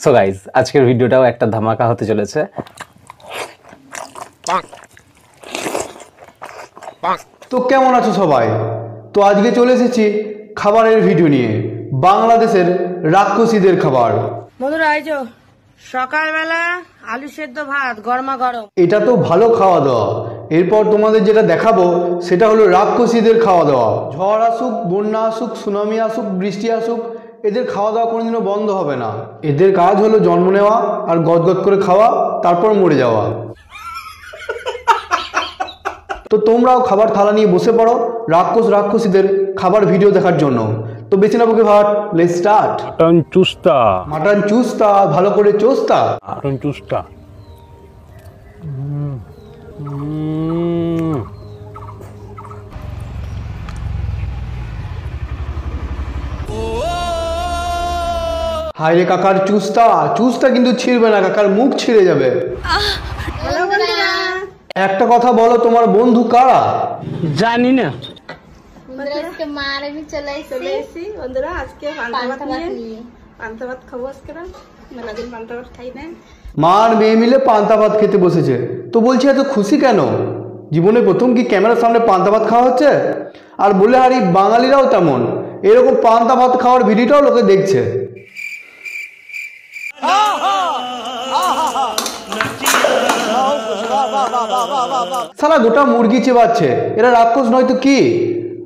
So guys আজকের ভিডিওটাও একটা ধামাকা হতে চলেছে। তো কেমন আছো সবাই? তো আজকে চলে এসেছি খাবারের ভিডিও নিয়ে, বাংলাদেশের রাক্ষসীদের খাবার। বন্ধুরা আইজো সকালবেলা আলু সেদ্ধ ভাত গরমা গরম। এটা তো ভালো খাওয়া দাওয়া। এরপর তোমাদের যেটা দেখাবো সেটা হলো রাক্ষসীদের খাওয়া দাওয়া। ঝড় আসুক, বন্যা আসুক, সুনামি আসুক, বৃষ্টি আসুক, এদের খাওয়া দাওয়া কোনোদিনও বন্ধ হবে না। এদের কাজ হলো জন্ম নেওয়া আর গদগদ করে খাওয়া, তারপর মরে যাওয়া। তো তোমরাও খাবার থালা নিয়ে বসে পড়ো রাক্ষসীদের খাবার ভিডিও দেখার জন্য। তো বেছে নেবো কি ভাট, লেটস স্টার্ট। মাটন চুস্তা, ভালো করে চোস্তা। মাটন চুস্তা হায় রে কাকার চুস্তা কিন্তু ছিঁড়বে না, কাকার মুখ ছিঁড়ে যাবে। একটা কথা বলো, তোমার বন্ধু কারা? জানি না। বন্ধুরা আজকে পান্তা ভাত খাবো। আজকে মেলাদিন পান্তা ভাত খাই না। মার মেয়ে মিলে পান্তা ভাত খেতে বসেছে। তো বলছি এত খুশি কেন? জীবনে প্রথম কি ক্যামেরার সামনে পান্তা ভাত খাওয়া হচ্ছে? আর বলে হারি বাঙালিরাও তেমন, এরকম পান্তা ভাত খাওয়ার ভিডিওটাও লোকে দেখছে। সালা গোটা মুরগি চেবাচ্ছে, এরা রাক্ষস নয় তো কি?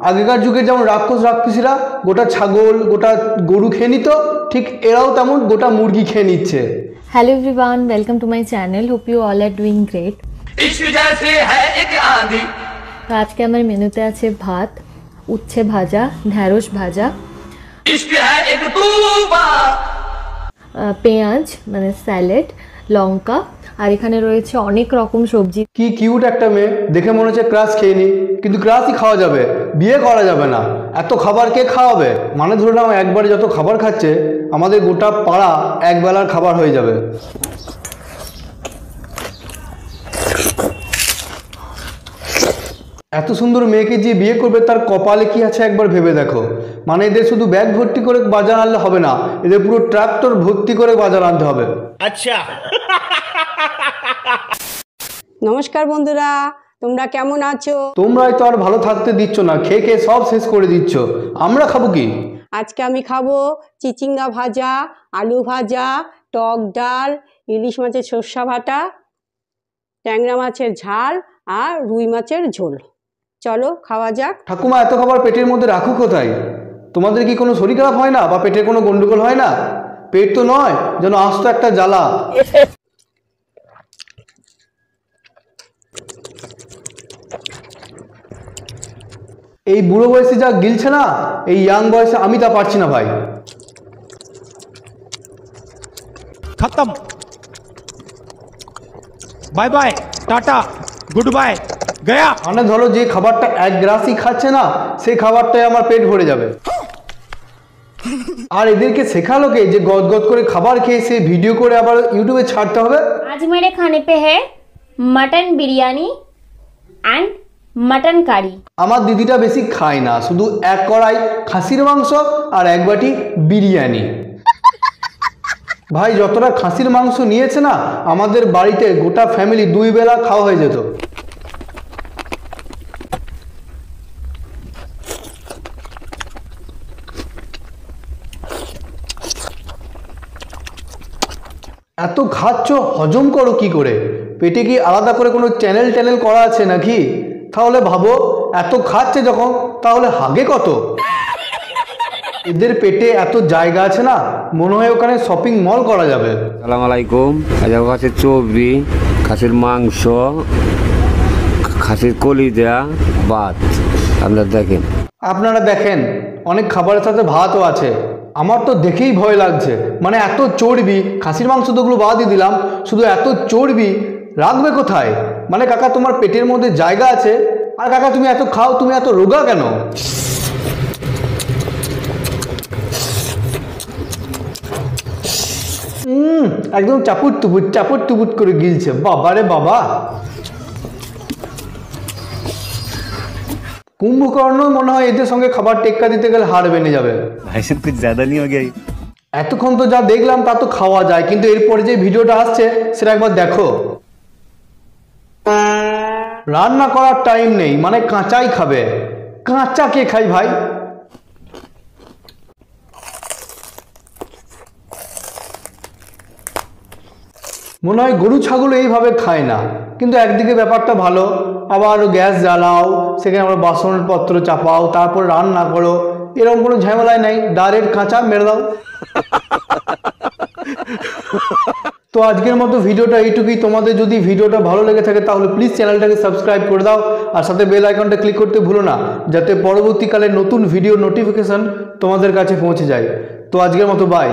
আগেকার যুগে যেমন রাক্ষসীরা গোটা ছাগল, গোটা গরু খেয়ে নিত, ঠিক এরাও তেমন গোটা মুরগি খেয়ে নিচ্ছে। Hello everyone, welcome to my channel. Hope you all are doing great. তো আজকে আমার মেনুতে আছে ভাত, উচ্ছে ভাজা, ঢ্যাঁড়স ভাজা, পেঁয়াজ মানে স্যালাড, লঙ্কা, আর এখানে রয়েছে অনেক রকম সবজি। কি কিউট একটা মেয়ে, দেখে মনে হচ্ছে ক্রাশ খেয়ে নি, কিন্তু ক্রাশই খাওয়া যাবে, বিয়ে করা যাবে না। এত খাবার কে খাওয়াবে? মানে ধরে নাও একবারে যত খাবার খাচ্ছে আমাদের গোটা পাড়া এক বেলার খাবার হয়ে যাবে। এত সুন্দর মেয়েকে যে বিয়ে করবে তার কপালে কি আছে একবার ভেবে দেখো। মানে এদের শুধু ব্যাগ ভর্তি করে বাজার আনলে হবে না, এদের পুরো ট্রাক্টর ভর্তি করে বাজার আনতে হবে। আচ্ছা। নমস্কার বন্ধুরা, তোমরা কেমন আছো? তোমরাই তো আর ভালো থাকতে দিচ্ছ না, খেয়ে খেয়ে সব শেষ করে দিচ্ছ। আমরা খাবো কি? আজকে আমি খাবো চিচিঙ্গা ভাজা, আলু ভাজা, টক ডাল, ইলিশ মাছের সর্ষা বাটা, ট্যাংরা মাছের ঝাল আর রুই মাছের ঝোল। চলো খাওয়া যাক। ঠাকুমা এত খাবার পেটের মধ্যে রাখো কোথায়? তোমাদের কি কোনো শরীর খারাপ হয় না বা পেটের কোনো গন্ডগোল হয় না? পেট তো নয় যেন আস্ত একটা জ্বালা। এই বুড়ো বয়সে যা গিলছে না, এই ইয়াং বয়সে আমি তা পারছি না ভাই। খতম, bye bye, tata, good bye, Gaya. মানে ধরো যে খাবারটা এক গ্রাসই খাচ্ছে না, সেই খাবারটাই আমার পেট ভরে যাবে। আর এদেরকে শেখালো কে যে গদগদ করে খাবার খেয়ে সে ভিডিও করে আবার ইউটিউবে ছাড়তে হবে? आज मेरे खाने पे है मटन बिरयानी एंड मटन কারি। আমার দিদিটা বেশি খায় না, শুধু এক কড়াই খাসির মাংস আর এক বাটি বিরিয়ানি। ভাই যতটা খাসির মাংস নিয়েছে না, আমাদের বাড়িতে গোটা ফ্যামিলি 2 বেলা খাওয়া হয়ে যেত। এত খাচ্ছ, হজম করো কি করে? পেটে কি আলাদা করে কোনো চ্যানেল করা আছে নাকি? তাহলে ভাবো, এত খাচ্ছে যখন, তাহলে হাগে কত? এদের পেটে এত জায়গা আছে না, মনে হয় ওখানে শপিং মল করা যাবে। আসসালামু আলাইকুম। আজকে খাসির চর্বি, খাসির মাংস, খাসির কলিজা, ভাত। আপনারা দেখেন অনেক খাবারের সাথে ভাতও আছে। আমার তো দেখেই ভয় লাগছে। মানে এত চর্বি, খাসির মাংস তো ওগুলো বাদই দিলাম, শুধু এত চর্বি রাখবে কোথায়? মানে কাকা তোমার পেটের মধ্যে জায়গা আছে, আর কাকা তুমি এত খাও, তুমি এত রোগা কেন? একদম চাপুট টুপুট করে গিলছে। বাবা রে বাবা, কুম্ভকর্ণ মনে হয় এদের সঙ্গে খাবার টেক্কা দিতে গেলে হাড় বেনে যাবে। भाई साहब कुछ ज्यादा नहीं हो गया? এতক্ষণ তো যা দেখলাম তা তো খাওয়া যায়, কিন্তু এরপরে যে ভিডিওটা আসছে সেটা একবার দেখো। রান্না করার টাইম নেই, মানে কাঁচাই খাবে। কাঁচা কে খাই ভাই? মনে হয় গরু ছাগল এইভাবে খায় না, কিন্তু একদিকে ব্যাপারটা ভালো, আবার গ্যাস জ্বালাও, সেখানে আবার বাসনপত্র চাপাও, তারপর রান্না করো, এরকম কোনো ঝামেলাই নাই, ডাইরেক্ট কাঁচা মেরে দাও। তো আজকের মতো ভিডিওটা এইটুকুই। তোমাদের যদি ভিডিওটা ভালো লেগে থাকে তাহলে প্লিজ চ্যানেলটাকে সাবস্ক্রাইব করে দাও, আর সাথে বেল আইকনটা ক্লিক করতে ভুলো না, যাতে পরবর্তীকালে নতুন ভিডিও নোটিফিকেশন তোমাদের কাছে পৌঁছে যায়। তো আজকের মতো বাই।